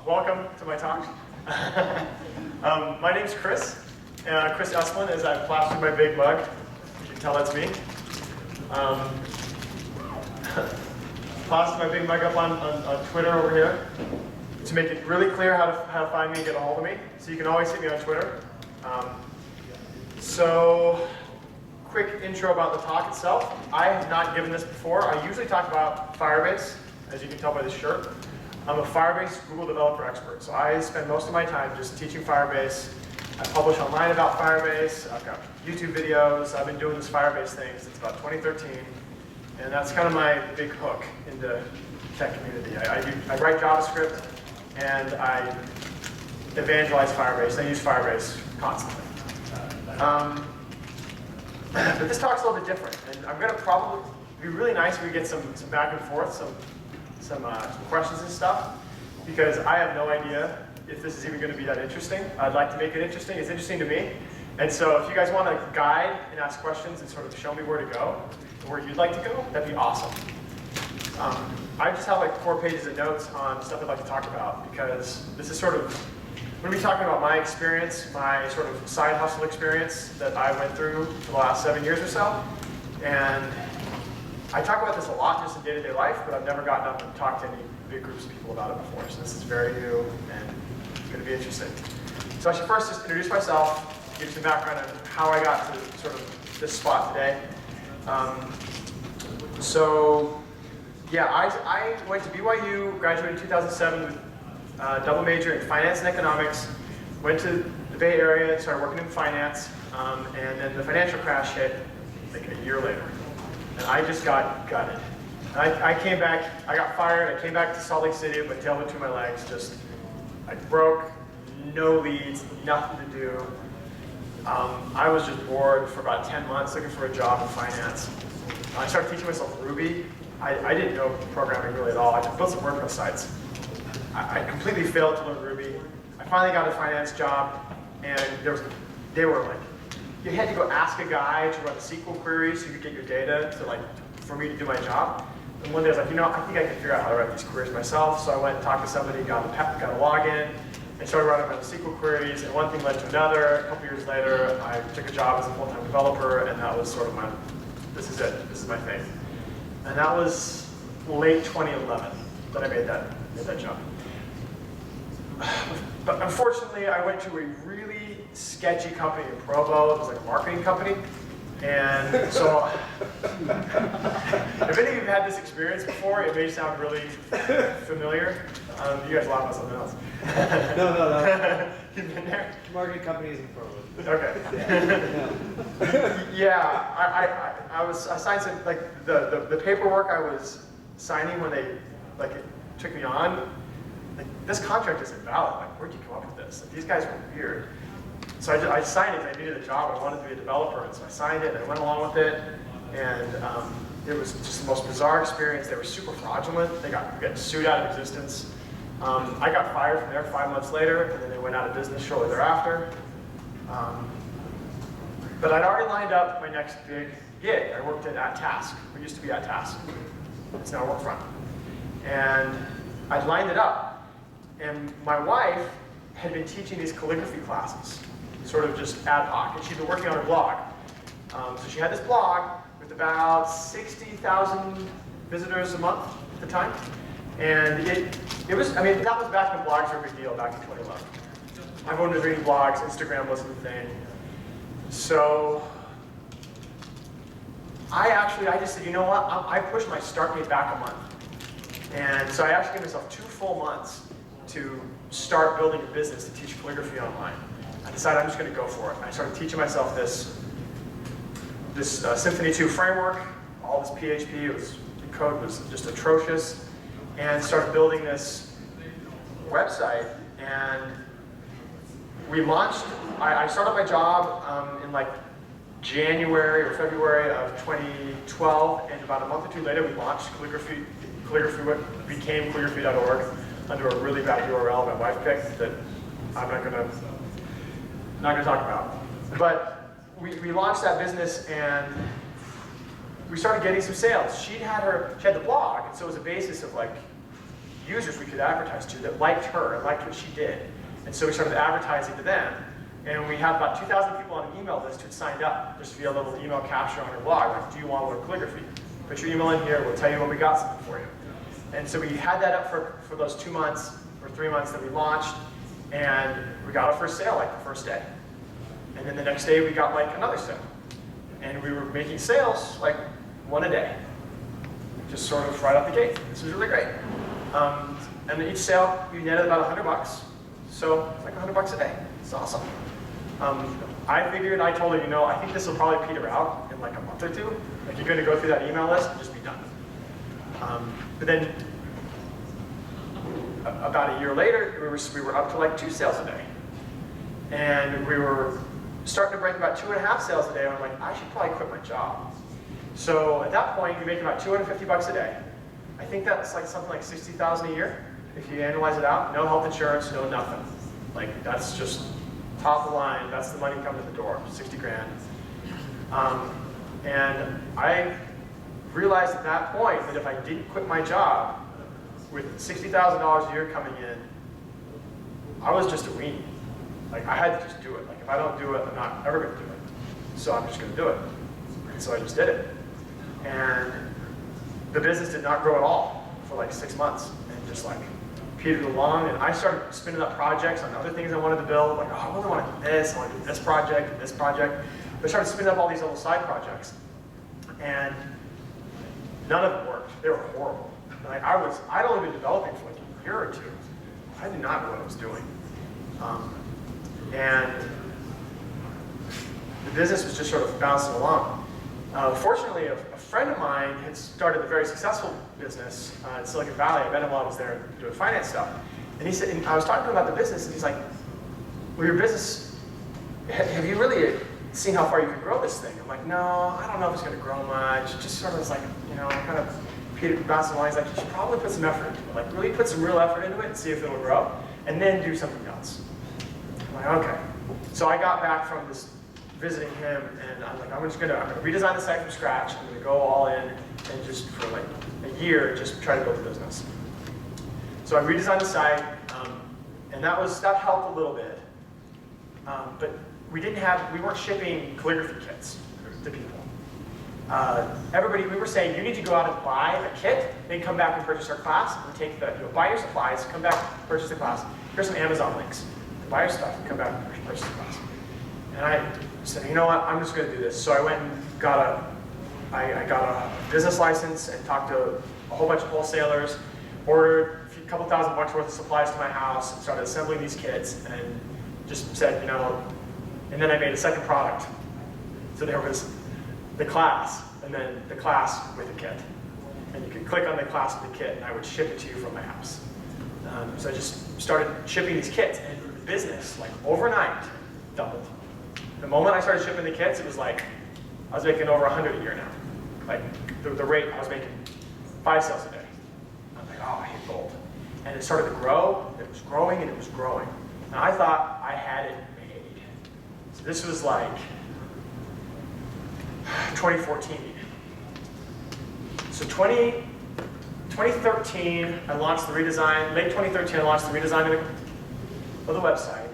welcome to my talk. My name's Chris. Chris Esplin, as I've plastered my big mug. You can tell that's me. Plastered my big mug up on Twitter over here to make it really clear how to find me and get a hold of me. So you can always hit me on Twitter. So, quick intro about the talk itself. I have not given this before. I usually talk about Firebase, as you can tell by this shirt. I'm a Firebase Google developer expert, so I spend most of my time just teaching Firebase. I publish online about Firebase. I've got YouTube videos. I've been doing this Firebase thing since about 2013, and that's kind of my big hook into tech community. I write JavaScript, and I evangelize Firebase. I use Firebase constantly. But this talk's a little bit different, and I'm going to probably be really nice if we get some back and forth, some questions and stuff, because I have no idea if this is even going to be that interesting. I'd like to make it interesting. It's interesting to me. And so if you guys want to guide and ask questions and sort of show me where to go, or where you'd like to go, that'd be awesome. I just have like 4 pages of notes on stuff I'd like to talk about, because this is sort of, I'm going to be talking about my experience, my sort of side hustle experience that I went through for the last 7 years or so. And I talk about this a lot just in day-to-day life, but I've never gotten up and talked to any big groups of people about it before. So this is very new and it's going to be interesting. So I should first just introduce myself, give you some background on how I got to sort of this spot today. I went to BYU, graduated in 2007 with double major in finance and economics, went to the Bay Area, started working in finance, and then the financial crash hit like a year later. And I just got gutted. I came back, I got fired, I came back to Salt Lake City with my tail between my legs, I broke, no leads, nothing to do. I was just bored for about 10 months looking for a job in finance. I started teaching myself Ruby. I didn't know programming really at all. I built some WordPress sites. I completely failed to learn Ruby. I finally got a finance job, and they were like, you had to go ask a guy to run a SQL query so you could get your data for me to do my job. And one day I was like, I think I can figure out how to write these queries myself. So I went and talked to somebody, got a login, and started running my SQL queries. And one thing led to another. A couple years later, I took a job as a full-time developer, and that was sort of this is it. This is my thing. And that was late 2011 that I made that jump. But unfortunately, I went to a really sketchy company in Provo. It was like a marketing company. And so, if any of you have had this experience before, it may sound really familiar. You guys laugh about something else. No. You've been there? Marketing companies in Provo. Okay. Yeah, I signed some, like, the paperwork I was signing when they, took me on, this contract isn't valid. Like, where'd you come up with this? Like, these guys were weird. So I signed it because I needed a job. I wanted to be a developer, and so I signed it, and I went along with it. And it was just the most bizarre experience. They were super fraudulent. They got sued out of existence. I got fired from there 5 months later, and then they went out of business shortly thereafter. But I'd already lined up my next big gig. I worked at Task. We used to be at Task. It's now Workfront. And I'd lined it up. And my wife had been teaching these calligraphy classes, sort of just ad hoc, and she'd been working on her blog. So she had this blog with about 60,000 visitors a month at the time. And that was back when blogs were a big deal, back in 2011. Everyone was reading blogs, Instagram wasn't the thing. So I just said, you know what, I pushed my start date back a month. And so I actually gave myself 2 full months to start building a business to teach calligraphy online. I decided I'm just going to go for it. I started teaching myself this Symfony 2 framework, all this PHP. The code was just atrocious, and started building this website. And we launched. I started my job in like January or February of 2012, and about a month or 2 later, we launched calligraphy. Calligraphy became calligraphy.org under a really bad URL my wife picked that I'm not gonna talk about. But we launched that business, and we started getting some sales. She had the blog, and so it was a basis of like users we could advertise to that liked her and liked what she did. And so we started advertising to them. And we had about 2,000 people on an email list who had signed up just via a little email capture on our blog, like, do you want to learn calligraphy? Put your email in here, we'll tell you when we got something for you. And so we had that up for those 2 months or 3 months that we launched, and we got our first sale like the first day. And then the next day we got like another sale. And we were making sales like one a day, just sort of right out the gate. This was really great. And each sale we netted about $100, so it's like $100 a day. It's awesome. I figured, I told her, you know, I think this will probably peter out in like a month or two. Like you're going to go through that email list and just be done. But then about a year later, we were up to like 2 sales a day. And we were starting to break about 2.5 sales a day, and I'm like, I should probably quit my job. So at that point, you're making about $250 a day. I think that's like something like $60,000 a year, if you analyze it out. No health insurance, no nothing. Like that's just top of the line. That's the money coming to the door, 60 grand. And I realized at that point that if I didn't quit my job with $60,000 a year coming in, I was just a weenie. Like I had to just do it. Like if I don't do it, I'm not ever going to do it. So I'm just going to do it. And so I just did it. And the business did not grow at all for like 6 months, and just like petered along. And I started spinning up projects on other things I wanted to build. Like, oh, I really want to do this. I want to do this project and this project. But I started spinning up all these little side projects, and none of them worked. They were horrible. Like I'd only been developing for like a year or 2. I did not know what I was doing. And the business was just sort of bouncing along. Fortunately, a friend of mine had started a very successful business in Silicon Valley. I met him while I was there doing finance stuff. And he said, and I was talking to him about the business, and he's like, well, your business, have you really seen how far you can grow this thing? I'm like, no, I don't know if it's going to grow much. Just sort of was like, you know, kind of bouncing along. He's like, you should probably put some effort into it. Like, really put some real effort into it and see if it'll grow, and then do something else. I'm like, okay. So I got back from this visiting him, and I'm like, I'm gonna redesign the site from scratch. I'm gonna go all in and just for like a year, just try to build a business. So I redesigned the site, and that helped a little bit. But we weren't shipping calligraphy kits to people. We were saying, you need to go out and buy a kit, then come back and purchase our class, and take buy your supplies, come back, purchase the class. Here's some Amazon links. Buy your stuff, and come back and purchase the class. And I said, you know what, I'm just going to do this. So I went and got a business license and talked to a whole bunch of wholesalers, ordered a couple $1,000 worth of supplies to my house, and started assembling these kits, and just said, you know, and then I made a second product. So there was the class, and then the class with a kit. And you could click on the class with the kit, and I would ship it to you from my house. So I just started shipping these kits, and the business, like overnight, doubled. The moment I started shipping the kits, it was like, I was making over 100 a year now. Like, the rate, I was making 5 sales a day. I'm like, oh, I hit gold. And it started to grow, it was growing, and it was growing. And I thought I had it made. So this was like 2014. So 2013, I launched the redesign. Late 2013, I launched the redesign of the website.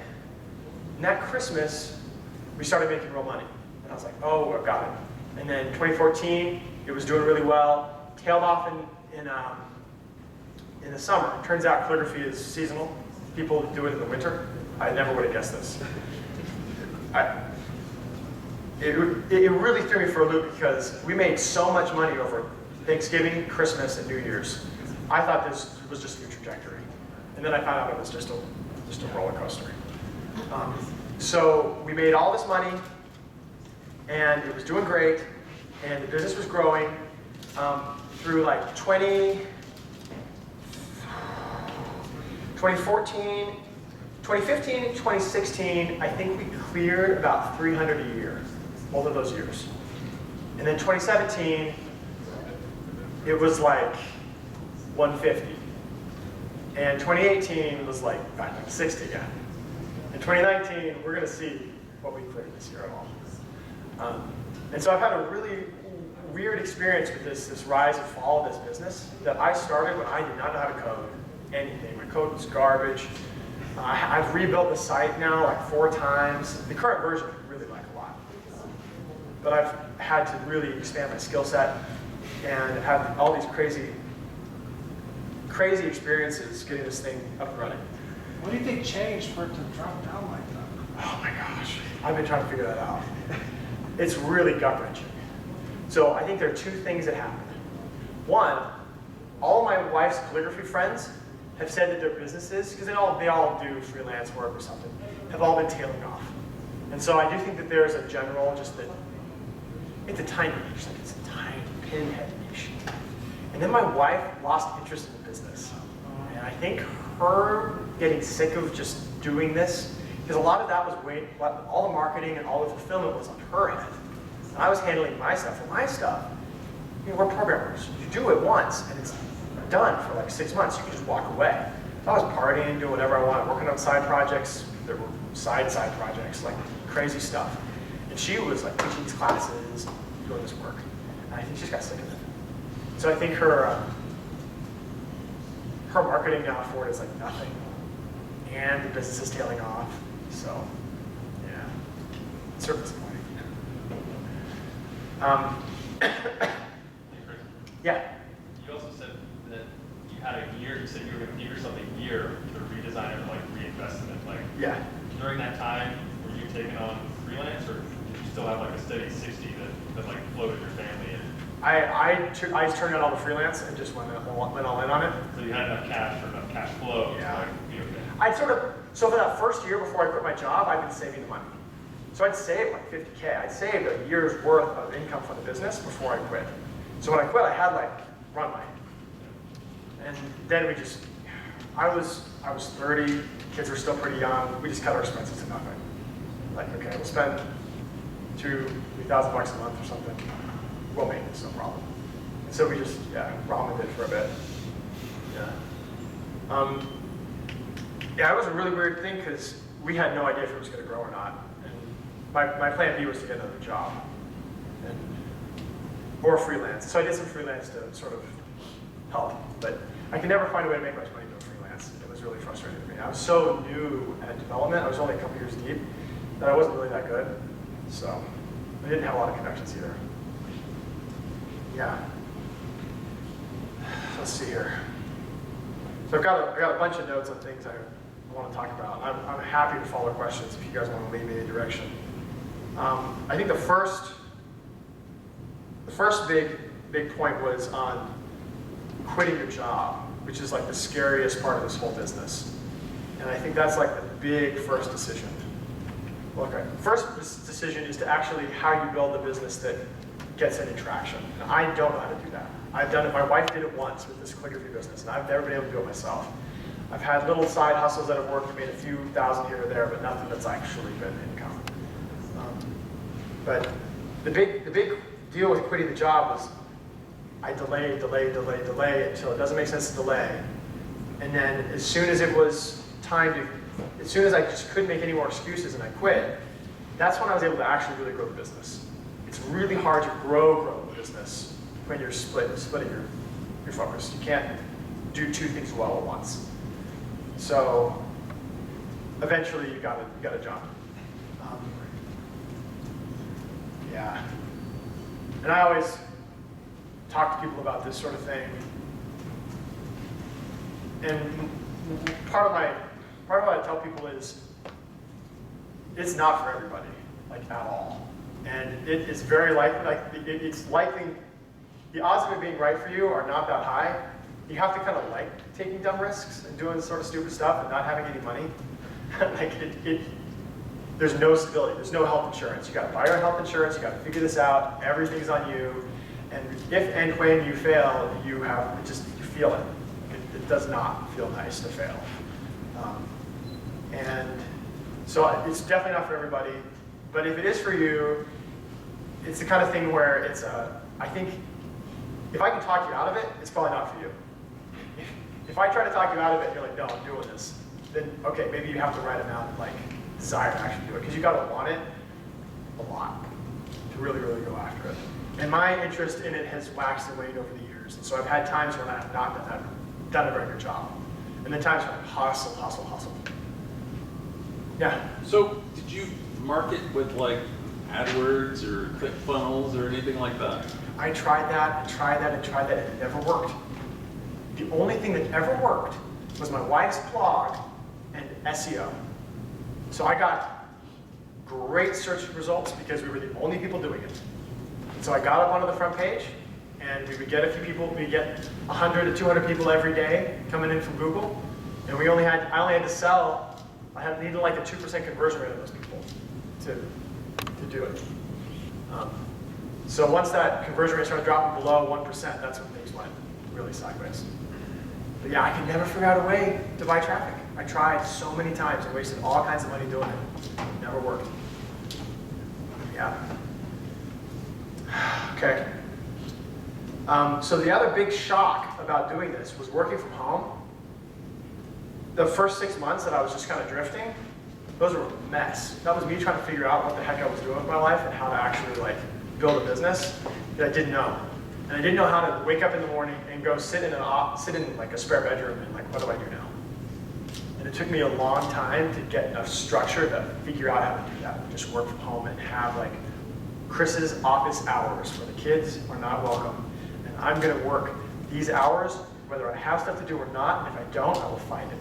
And that Christmas, we started making real money. And I was like, oh, I've got it. And then 2014, it was doing really well. Tailed off in the summer. It turns out calligraphy is seasonal. People do it in the winter. I never would have guessed this. It really threw me for a loop because we made so much money over Thanksgiving, Christmas, and New Year's. I thought this was just a new trajectory. And then I found out it was just a roller coaster. So we made all this money, and it was doing great, and the business was growing through like 2014, 2015, 2016, I think we cleared about 300 a year, both of those years. And then 2017, it was like 150. And 2018 was like back like 60 again. In 2019, we're going to see what we cleared this year at all. And so I've had a really weird experience with this rise and fall of this business that I started when I did not know how to code. anything. My code was garbage. I've rebuilt the site now like 4 times. The current version I really like a lot. But I've had to really expand my skill set and have all these crazy experiences getting this thing up and running. What do you think changed for it to drop down like that? Oh my gosh, I've been trying to figure that out. It's really gut-wrenching. So I think there are 2 things that happened. One, all my wife's calligraphy friends have said that their businesses, because they all do freelance work or something, have all been tailing off. And so I do think that there's a general, just that it's a tiny niche, like it's a tiny pinhead niche. And then my wife lost interest in the business. And I think her getting sick of just doing this, because a lot of that was all the marketing and all the fulfillment was on her head. And I was handling my stuff. And my stuff, we're programmers. You do it once and it's done for like 6 months. You can just walk away. So I was partying, doing whatever I wanted, working on side projects. There were side projects, like crazy stuff. And she was like teaching these classes, doing this work. And I think she just got sick of it. So I think her marketing now for it is like nothing. And the business is tailing off. So, yeah, it's sort of disappointing. Yeah. You also said that you had a year, you said you were going to give yourself a year to redesign it or like reinvest in it. Like, Yeah. during that time, were you taking on freelance or did you still have like a steady 60 that like floated your family in? I turned down all the freelance and just went all in on it. So you had enough cash or enough cash flow Yeah. to like be okay. So for that first year before I quit my job, I've been saving the money. So I'd saved like 50K. I'd saved a year's worth of income from the business before I quit. So when I quit, I had like runway. And then I was 30, kids were still pretty young. We just cut our expenses to nothing. Like, okay, we'll spend $2,000-3,000 a month or something. We'll make this, no problem. And so we just, ramened it for a bit. Yeah, it was a really weird thing because we had no idea if it was going to grow or not. And my plan B was to get another job or freelance. So I did some freelance to sort of help, but I could never find a way to make much money doing freelance. It was really frustrating to me. I was so new at development. I was only a couple years deep that I wasn't really that good. So I didn't have a lot of connections either. Yeah. So let's see here. So I've got a bunch of notes on things I want to talk about. I'm happy to follow questions if you guys want to lead me in a direction. I think the first big point was on quitting your job, which is like the scariest part of this whole business. And I think that's like the big first decision. Okay, first decision is to actually how you build a business that gets any traction. And I don't know how to do that. I've done it, my wife did it once with this calligraphy business, and I've never been able to do it myself. I've had little side hustles that have worked and made a few thousand here or there, but nothing that's actually been income. But the big deal with quitting the job was I delay until it doesn't make sense to delay. And then as soon as it was as soon as I just couldn't make any more excuses and I quit, that's when I was able to actually really grow the business. It's really hard to grow the business when you're splitting your focus. You can't do 2 things well at once. So eventually you got to jump. Yeah. And I always talk to people about this sort of thing. And part of what I tell people is it's not for everybody, like at all. And it is very likely, it's likely, the odds of it being right for you are not that high. You have to kind of like taking dumb risks and doing sort of stupid stuff and not having any money. There's no stability, there's no health insurance. You gotta buy your health insurance, you gotta figure this out, everything's on you. And if and when you fail, you feel it. It does not feel nice to fail. And so it's definitely not for everybody, but if it is for you, it's the kind of thing where I think, if I can talk you out of it, it's probably not for you. If I try to talk you out of it and you're like, no, I'm doing this, then okay, maybe you have the right amount of desire to actually do it, because you gotta want it a lot to really, really go after it. And my interest in it has waxed and waned over the years. And so I've had times when I have not done a very good job. And then times were hustle, hustle, hustle. Yeah. So did you market with like AdWords or ClickFunnels or anything like that? I tried that, and tried that, and tried that, and it never worked. The only thing that ever worked was my wife's blog and SEO. So I got great search results because we were the only people doing it. So I got up onto the front page, and we would get a few people, we'd get 100 to 200 people every day coming in from Google, and I only had to sell, needed like a 2% conversion rate of those people to do it. So once that conversion rate started dropping below 1%, that's when things went really sideways. But yeah, I could never figure out a way to buy traffic. I tried so many times and wasted all kinds of money doing it. Never worked. Yeah. Okay. So the other big shock about doing this was working from home. The first 6 months that I was just kind of drifting, those were a mess. That was me trying to figure out what the heck I was doing with my life and how to actually like build a business that I didn't know. And I didn't know how to wake up in the morning and go sit in like a spare bedroom and like, what do I do now? And it took me a long time to get enough structure to figure out how to do that. Just work from home and have like Chris's office hours where the kids are not welcome. And I'm gonna work these hours, whether I have stuff to do or not, and if I don't, I will find it.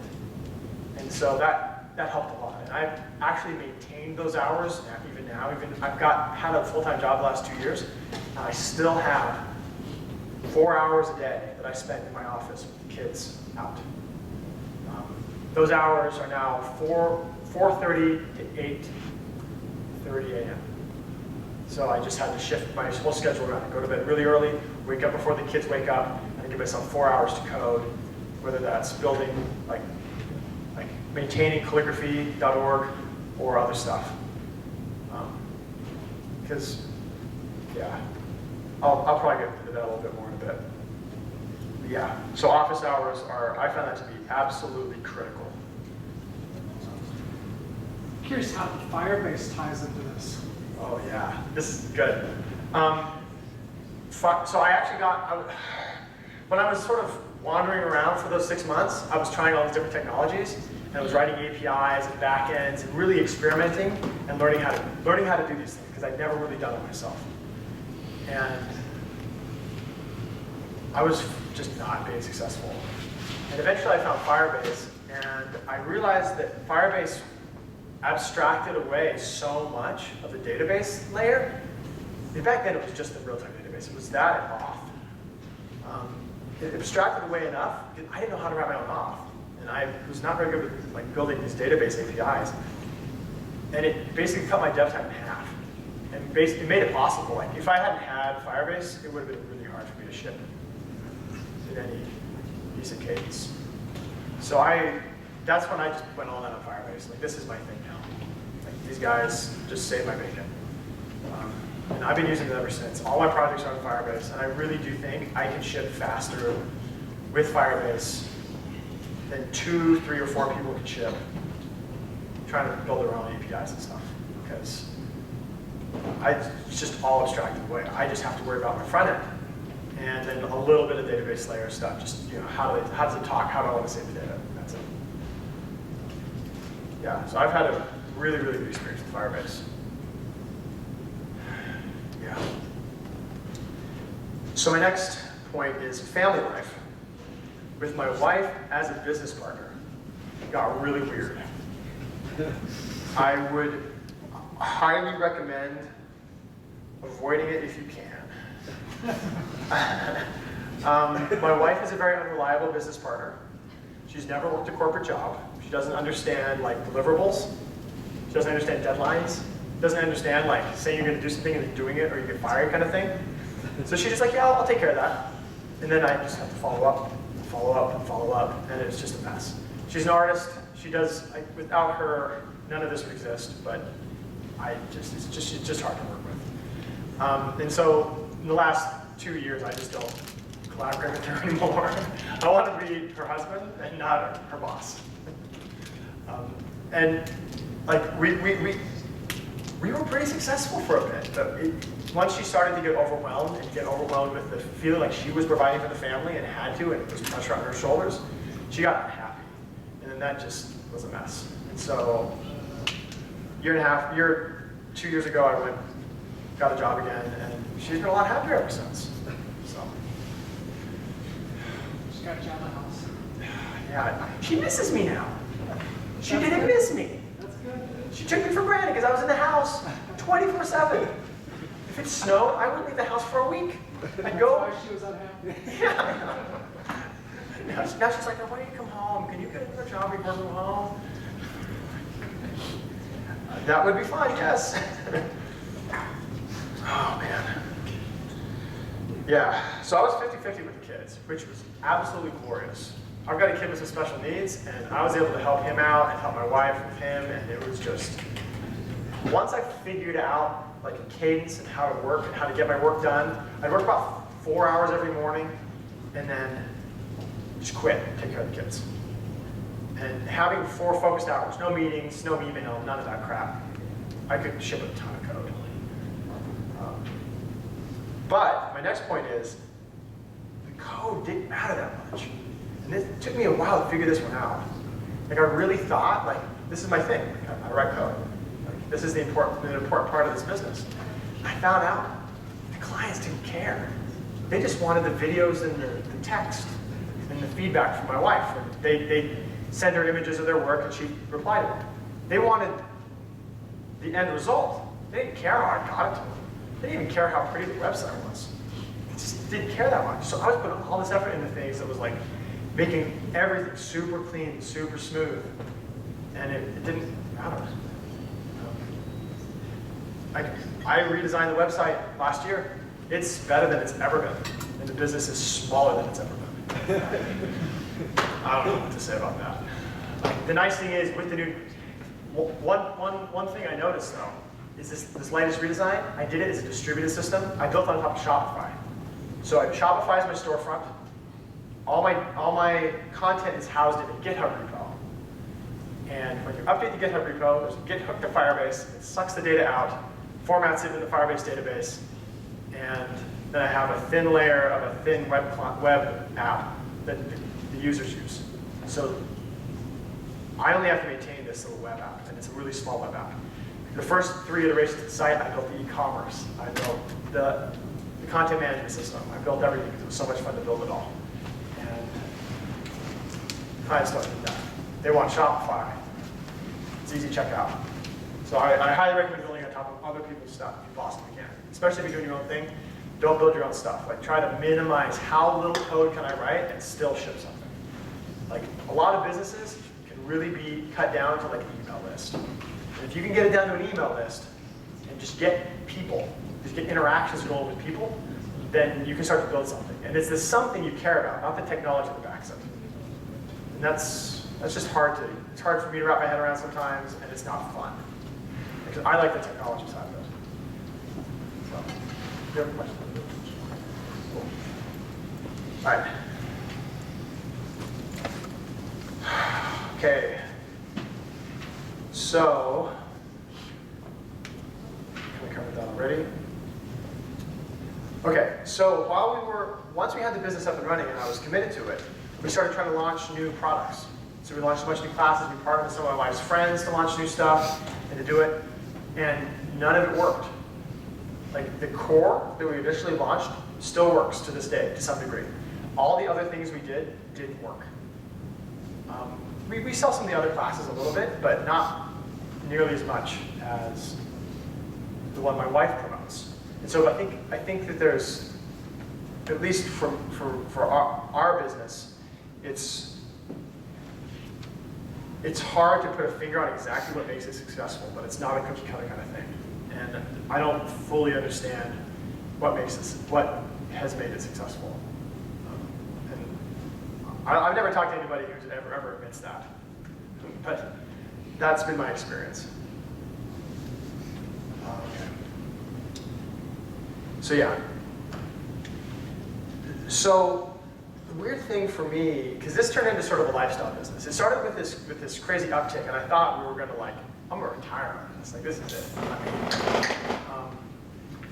And so that helped a lot. And I've actually maintained those hours even now. I've had a full-time job the last 2 years, and I still have 4 hours a day that I spend in my office with the kids out. Those hours are now 4:30 to 8:30 a.m. So I just had to shift my whole schedule around. I go to bed really early, wake up before the kids wake up, and I give myself 4 hours to code, whether that's building, like maintaining calligraphy.org or other stuff. Because, yeah, I'll probably get into that a little bit more in a bit. But yeah, so office hours I find that to be absolutely critical. Curious how the Firebase ties into this. Oh yeah, this is good. So I actually when I was sort of wandering around for those 6 months, I was trying all these different technologies, and I was writing APIs and backends and really experimenting and learning how to do these things because I'd never really done it myself. And I was just not being successful. And eventually I found Firebase, and I realized that Firebase abstracted away so much of the database layer. And back then it was just the real-time database. It was that and auth. It abstracted away enough because I didn't know how to write my own auth. And I was not very good with like building these database APIs. And it basically cut my dev time in half. And basically made it possible. Like if I hadn't had Firebase, it would have been really hard for me to ship in any decent cadence. So that's when I just went all in on Firebase. Like this is my thing now. Like these guys just save my bacon. And I've been using it ever since. All my projects are on Firebase, and I really do think I can ship faster with Firebase than 2, 3, or 4 people can ship trying to build their own APIs and stuff. Because it's just all abstracted away. I just have to worry about my front end, and then a little bit of database layer stuff. Just how does it talk? How do I want to save the data? That's it. Yeah. So I've had a really, really good experience with Firebase. Yeah. So my next point is family life. With my wife as a business partner, it got really weird. I would highly recommend avoiding it if you can. My wife is a very unreliable business partner. She's never worked a corporate job. She doesn't understand like deliverables. She doesn't understand deadlines. Doesn't understand like saying you're going to do something and then doing it or you get fired kind of thing. So she's just like, yeah, I'll take care of that. And then I just have to follow up, and it's just a mess. She's an artist. She does, without her, none of this would exist, but it's just hard to work with. And so in the last 2 years, I just don't collaborate with her anymore. I want to be her husband and not her boss. And like we were pretty successful for a bit. But once she started to get overwhelmed with the feeling like she was providing for the family and had to, and it was pressure on her shoulders, she got unhappy. that just was a mess. And so, 2 years ago, I got a job again, and she's been a lot happier ever since. So, Just got you out of the house. yeah, she misses me now. She didn't miss me. That's good. She took me for granted because I was in the house 24/7. If it snowed, I wouldn't leave the house for a week. I'd go. That's why she was unhappy. Yeah. Now she's like, why don't you come home? Can you get another job and work from home? That would be fun, yes. Oh, man. Yeah, so I was 50-50 with the kids, which was absolutely glorious. I've got a kid with some special needs, and I was able to help him out and help my wife with him, and it was just, once I figured out like a cadence and how to work and how to get my work done, I'd work about 4 hours every morning, and then just quit, take care of the kids. And having 4 focused hours, no meetings, no email, none of that crap, I could ship a ton of code. But my next point is, the code didn't matter that much. And it took me a while to figure this one out. Like I really thought, like, this is my thing. Like, I write code. Like, this is the important part of this business. I found out the clients didn't care. They just wanted the videos and the text and the feedback from my wife. And they send her images of their work and she'd reply to them. They wanted the end result. They didn't care how I got it to them. They didn't even care how pretty the website was. They just didn't care that much. So I was putting all this effort into things that was like making everything super clean, super smooth. And it didn't matter. I redesigned the website last year. It's better than it's ever been. And the business is smaller than it's ever been. I don't know what to say about that. Like, the nice thing is with the new, one thing I noticed though, is this latest redesign, I did it as a distributed system. I built on top of Shopify. So Shopify is my storefront. All my content is housed in a GitHub repo. And when you update the GitHub repo, there's a Git hook to Firebase. It sucks the data out, formats it in the Firebase database, and then I have a thin layer of a thin web app that the users use. So I only have to maintain this little web app, and it's a really small web app. The first 3 iterations of the site, I built the e-commerce. I built the content management system. I built everything because it was so much fun to build it all. And clients don't need that. They want Shopify. It's easy to check out. So I highly recommend building on top of other people's stuff if you possibly can. Especially if you're doing your own thing, don't build your own stuff. Like try to minimize how little code can I write and still ship something. Like a lot of businesses can really be cut down to like an email list. And if you can get it down to an email list and just get people, just get interactions going with people, then you can start to build something. And it's the something you care about, not the technology that backs it. And that's just it's hard for me to wrap my head around sometimes, and it's not fun. Because I like the technology side of it. So, you have a question? Cool. All right. Okay. So, can we cover that already? Okay, so once we had the business up and running and I was committed to it, we started trying to launch new products. So we launched a bunch of new classes, we partnered with some of my wife's friends to launch new stuff and to do it, and none of it worked. Like the core that we initially launched still works to this day, to some degree. All the other things we did didn't work. We sell some of the other classes a little bit, but not nearly as much as the one my wife promotes. And so I think that there's, at least for our business, it's hard to put a finger on exactly what makes it successful, but it's not a cookie cutter kind of thing. And I don't fully understand what has made it successful. And I've never talked to anybody who's ever admits that, but that's been my experience. Okay. So yeah. So the weird thing for me, because this turned into sort of a lifestyle business. It started with this crazy uptick, and I thought we were going to I'm going to retire on this. Like this is it.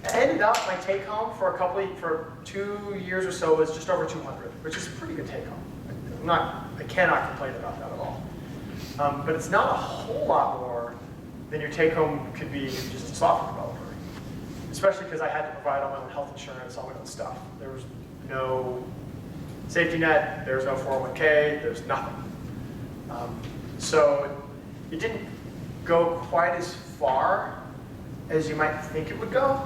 I ended up my take home for 2 years or so was just over 200, which is a pretty good take home. I cannot complain about that at all. But it's not a whole lot more than your take home could be just a software developer. Especially because I had to provide all my own health insurance, all my own stuff. There was no safety net, there was no 401k, there was nothing. So it didn't go quite as far as you might think it would go.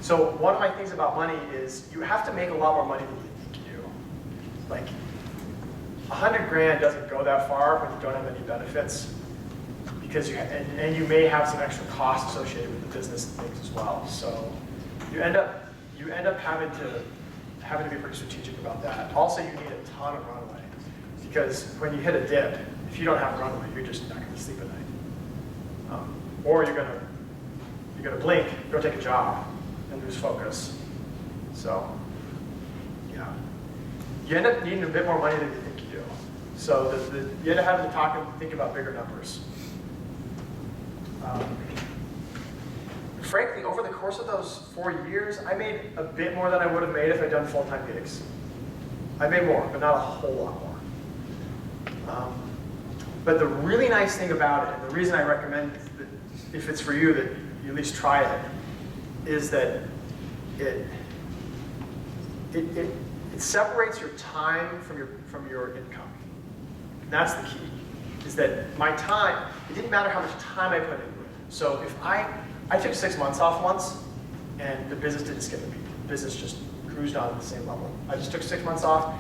So one of my things about money is you have to make a lot more money than you think you do. Like, 100 grand doesn't go that far when you don't have any benefits, because and you may have some extra costs associated with the business and things as well. So you end up having to be pretty strategic about that. Also, you need a ton of runway, because when you hit a dip, if you don't have runway, you're just not going to sleep at night, or you're gonna blink, go take a job, and lose focus. So yeah, you end up needing a bit more money than you think you do. So you end up having to talk and think about bigger numbers. Frankly, over the course of those 4 years, I made a bit more than I would have made if I'd done full-time gigs. I made more, but not a whole lot more. But the really nice thing about it, and the reason I recommend that if it's for you that you at least try it, is that it separates your time from your income. And that's the key. Is that my time, it didn't matter how much time I put into it. So if I took 6 months off once, and the business didn't skip a beat. The business just cruised on at the same level. I just took 6 months off,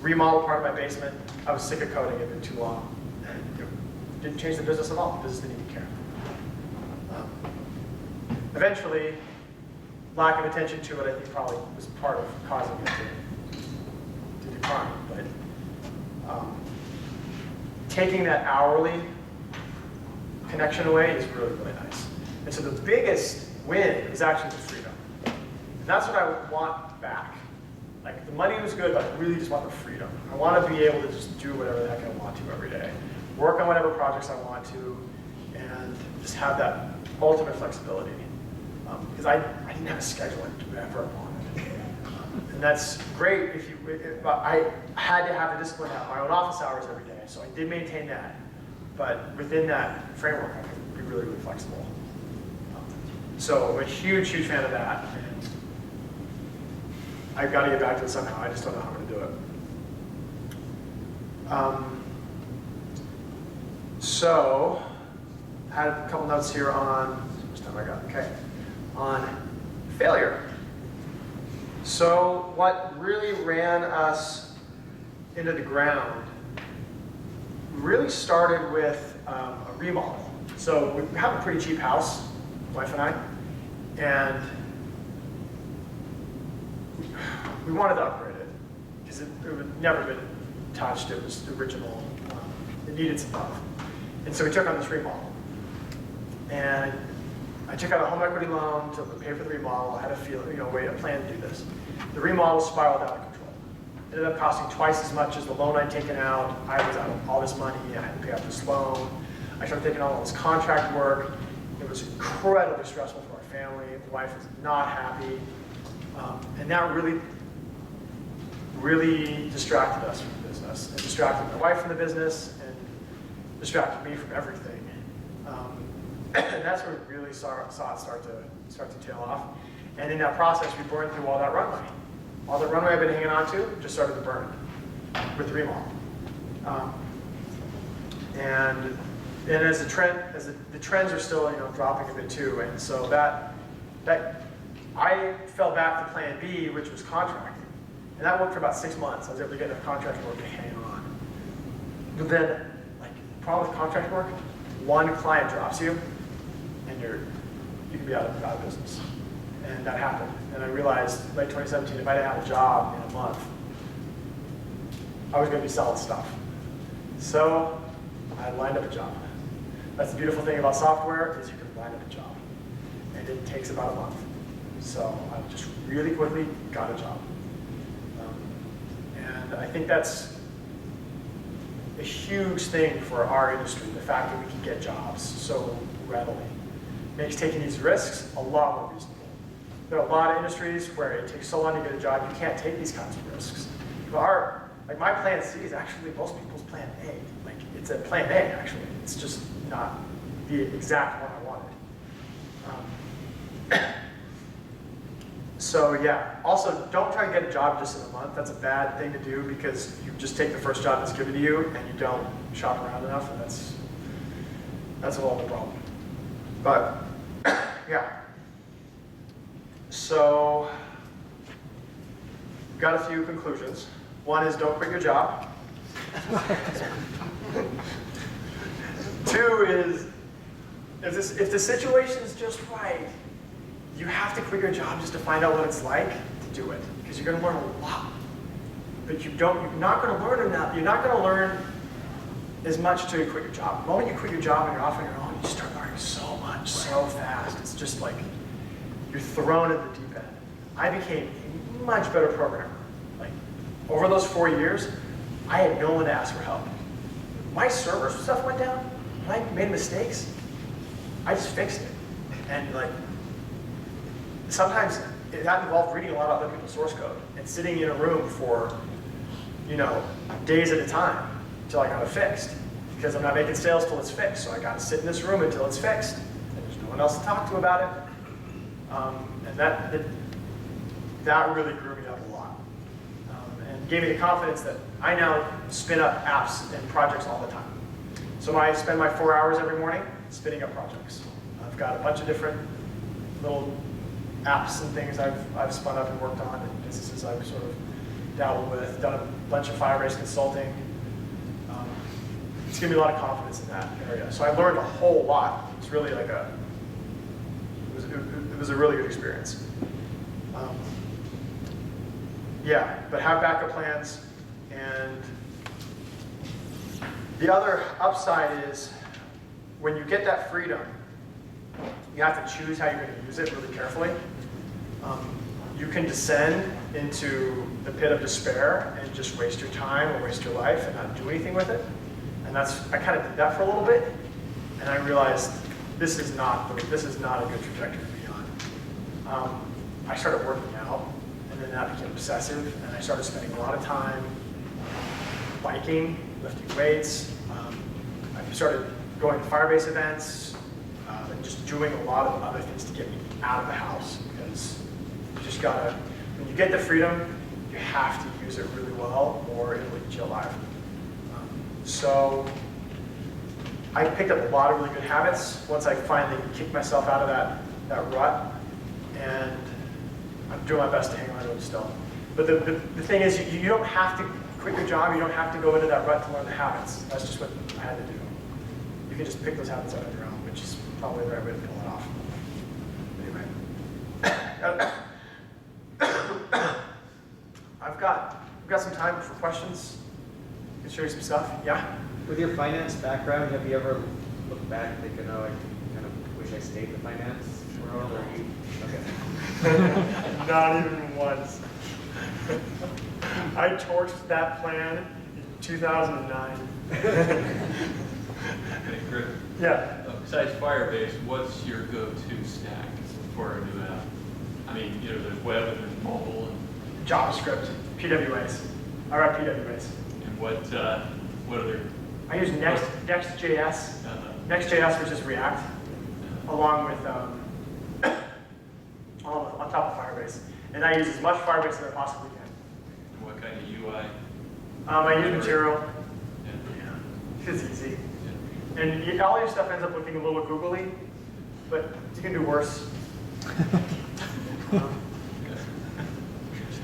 remodeled part of my basement. I was sick of coding, it had been too long. And it didn't change the business at all. The business didn't even care. Eventually, lack of attention to it, I think, probably was part of causing it to decline. But taking that hourly connection away is really, really nice. And so the biggest win is actually the freedom. And that's what I want back. Like, the money was good, but I really just want the freedom. I want to be able to just do whatever the heck I want to every day. Work on whatever projects I want to, and just have that ultimate flexibility. Because I didn't have a schedule, I could do whatever I wanted. And that's great but I had to have the discipline to have my own office hours every day, so I did maintain that. But within that framework, I could be really, really flexible. So I'm a huge, huge fan of that. And I've got to get back to it somehow. I just don't know how I'm going to do it. So I had a couple notes here on, how much time I got? Okay. On failure. So what really ran us into the ground really started with a remodel. So we have a pretty cheap house, wife and I, and we wanted to upgrade it because it had never been touched. It was original. It needed some love. And so we took on this remodel. And I took out a home equity loan to pay for the remodel. I had a plan to do this. The remodel spiraled out of control. It ended up costing twice as much as the loan I'd taken out. I was out of all this money. I had to pay off this loan. I started taking on all this contract work. It was incredibly stressful for our family. The wife was not happy. And that really, really distracted us from the business, and distracted my wife from the business, and distracted me from everything. And that's where we really saw it start to tail off. And in that process, we burned through all that runway. All that runway I've been hanging on to just started to burn with the remodel. And as the trends are still dropping a bit too, and so that I fell back to plan B, which was contracting, and that worked for about 6 months. I was able to get enough contract work to hang on. But then, the problem with contract work, one client drops you, and you can be out of business. And that happened. And I realized late 2017, if I didn't have a job in a month, I was going to be selling stuff. So I lined up a job. That's the beautiful thing about software, is you can line up a job. And it takes about a month. So I just really quickly got a job. And I think that's a huge thing for our industry, the fact that we can get jobs so readily. Makes taking these risks a lot more reasonable. There are a lot of industries where it takes so long to get a job, you can't take these kinds of risks. But Like my plan C is actually most people's plan A. Like it's a plan A actually. It's just not the exact one I wanted. So yeah, also don't try to get a job just in a month. That's a bad thing to do because you just take the first job that's given to you and you don't shop around enough, and that's all the problem. But yeah. So got a few conclusions. One is don't quit your job. Two is if the situation's just right, you have to quit your job just to find out what it's like to do it, because you're going to learn a lot. But you're not going to learn enough. You're not going to learn as much until you quit your job. The moment you quit your job and you're off on your own, you start learning so much, so fast. It's just like you're thrown in the deep end. I became a much better programmer. Like over those 4 years, I had no one to ask for help. My server stuff went down, and I made mistakes. I just fixed it. And like, sometimes that involved reading a lot of other people's source code and sitting in a room for, days at a time until I got it fixed. Because I'm not making sales till it's fixed, so I got to sit in this room until it's fixed. And there's no one else to talk to about it. And that really grew me up a lot. And gave me the confidence that I now spin up apps and projects all the time. So I spend my 4 hours every morning spinning up projects. I've got a bunch of different little apps and things I've spun up and worked on, and businesses I've sort of dabbled with, done a bunch of Firebase consulting. It's given me a lot of confidence in that area. So I learned a whole lot. It's really like it was a really good experience. Yeah, but have backup plans. And the other upside is when you get that freedom, you have to choose how you're going to use it really carefully. You can descend into the pit of despair and just waste your time or waste your life and not do anything with it. And I kind of did that for a little bit, and I realized this is not a good trajectory to be on. I started working out, and then that became obsessive, and I started spending a lot of time biking, lifting weights. I started going to Firebase events, and just doing a lot of other things to get me out of the house, because you just gotta, when you get the freedom, you have to use it really well, or it'll eat you alive. So I picked up a lot of really good habits once I finally kicked myself out of that rut, and I'm doing my best to hang on to it still. But the thing is, you don't have to quit your job, you don't have to go into that rut to learn the habits. That's just what I had to do. You can just pick those habits out on your own, which is probably the right way to pull it off. Anyway. I've got some time for questions. I can show you some stuff. Yeah? With your finance background, have you ever looked back thinking, oh, I kind of wish I stayed in the finance world, or you? Okay. Not even once. I torched that plan in 2009. Hey, Chris. Yeah. Besides Firebase, what's your go-to stack for a new app? I mean, there's web and there's mobile. And JavaScript, PWAs. I write PWAs. And what other? I use Next.js. Next.js, which is React, along with on top of Firebase. And I use as much Firebase as I possibly can. And what kind of UI? I use Material. Yeah. It's easy. And all your stuff ends up looking a little googly, but you can do worse.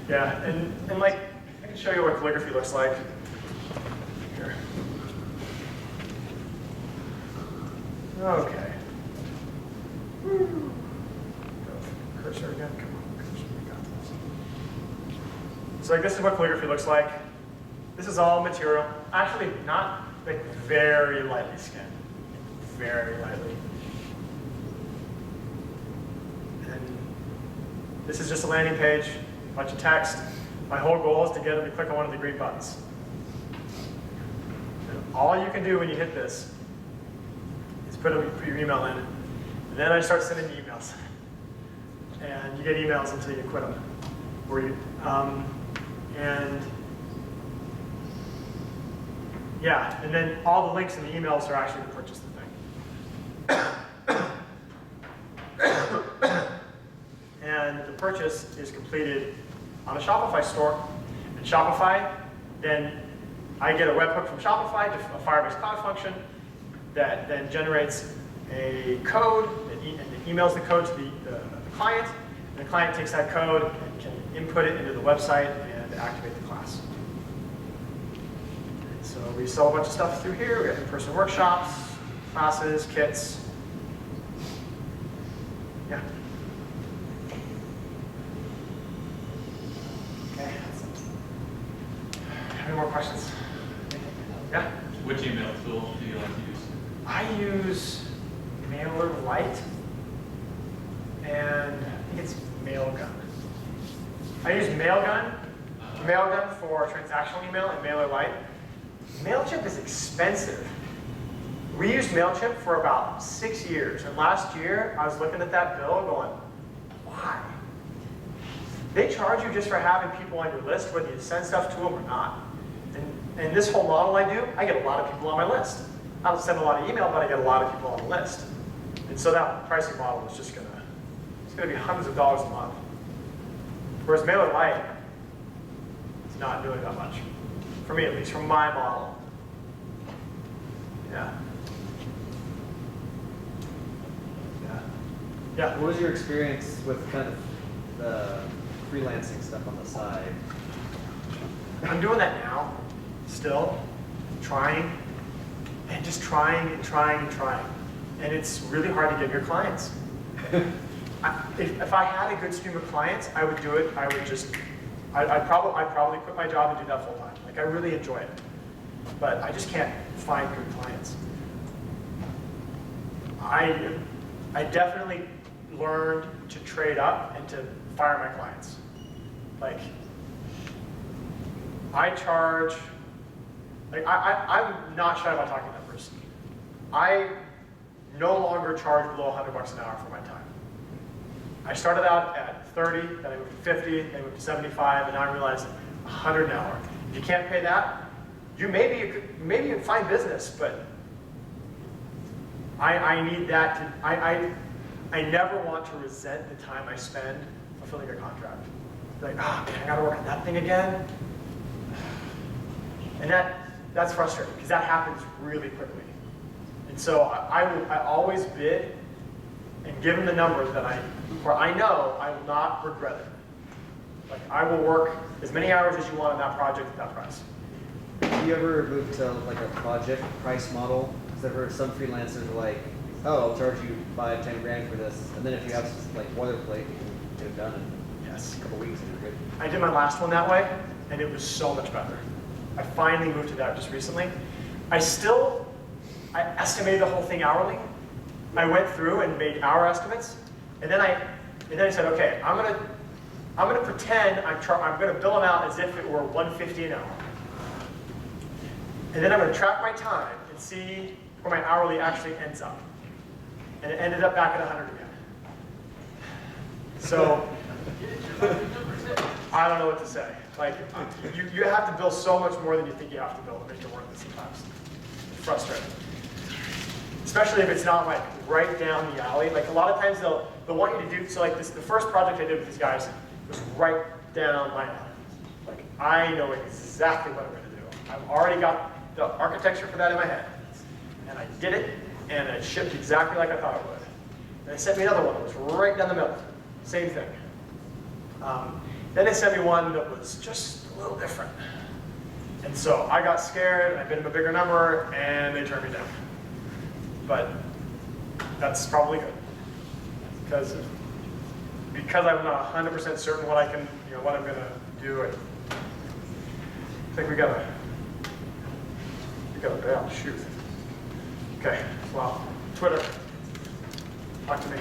Yeah, and like, I can show you what calligraphy looks like. Here. Okay. Woo. Go cursor again, come on, cursor, we got this. So like, this is what calligraphy looks like. This is all material. Actually, not like very lightly skinned. Very lightly. And this is just a landing page, a bunch of text. My whole goal is to get them to click on one of the green buttons. And all you can do when you hit this is put your email in, and then I start sending you emails. And you get emails until you quit them. And Yeah, and then all the links in the emails are actually to purchase the thing. And the purchase is completed on a Shopify store. And Shopify, then I get a webhook from Shopify to a Firebase Cloud function that then generates a code and it emails the code to the client. And the client takes that code and can input it into the website and activate the class. So we sell a bunch of stuff through here. We have in-person workshops, classes, kits. Yeah. Okay. Any more questions? Yeah? Which email tool do you like to use? I use MailerLite and I think it's Mailgun. I use Mailgun for transactional email and MailerLite. MailChimp is expensive. We used MailChimp for about 6 years, and last year I was looking at that bill going, why? They charge you just for having people on your list, whether you send stuff to them or not. And this whole model I do, I get a lot of people on my list. I don't send a lot of email, but I get a lot of people on the list. And so that pricing model is just it's gonna be hundreds of dollars a month. Whereas MailerLite is not doing that much. For me, at least, from my model. Yeah. Yeah. Yeah. What was your experience with kind of the freelancing stuff on the side? I'm doing that now, still, trying, and just trying and trying and trying. And it's really hard to get your clients. If I had a good stream of clients, I would do it. I'd probably quit my job and do that full time. Like, I really enjoy it. But I just can't find good clients. I definitely learned to trade up and to fire my clients. Like, I charge, like I'm not shy about talking numbers. I no longer charge below $100 an hour for my time. I started out at 30, then I moved to 50, then I moved to 75, and now I realize 100 an hour. If you can't pay that, maybe you can find business, but I need that to, I never want to resent the time I spend fulfilling a contract. Like, oh man, I gotta work on that thing again. And that's frustrating, because that happens really quickly. And so I always bid and give them the numbers that where I know I will not regret it. Like, I will work as many hours as you want on that project at that price. Have you ever moved to like a project price model? Because I've heard some freelancers are like, oh, I'll charge you 5, 10 grand for this, and then if you have like boilerplate, you can get it done in Yes. a couple weeks and you're good. I did my last one that way, and it was so much better. I finally moved to that just recently. I estimated the whole thing hourly. I went through and made hour estimates, and then I said, okay, I'm gonna pretend I'm gonna bill them out as if it were $150 an hour, and then I'm gonna track my time and see where my hourly actually ends up, and it ended up back at 100 again. So I don't know what to say. Like, you have to bill so much more than you think you have to bill to make it worth it sometimes. It's frustrating. Especially if it's not like right down the alley. Like, a lot of times they'll want you to do, so like the first project I did with these guys was right down my alley. Like, I know exactly what I'm gonna do. I've already got the architecture for that in my head. And I did it, and it shipped exactly like I thought it would. And they sent me another one that was right down the middle. Same thing. Then they sent me one that was just a little different. And so I got scared, I bid them a bigger number, and they turned me down. But that's probably good. Because I'm not 100% certain what what I'm gonna do. I think we gotta bail, shoot. Okay, well, Twitter, talk to me.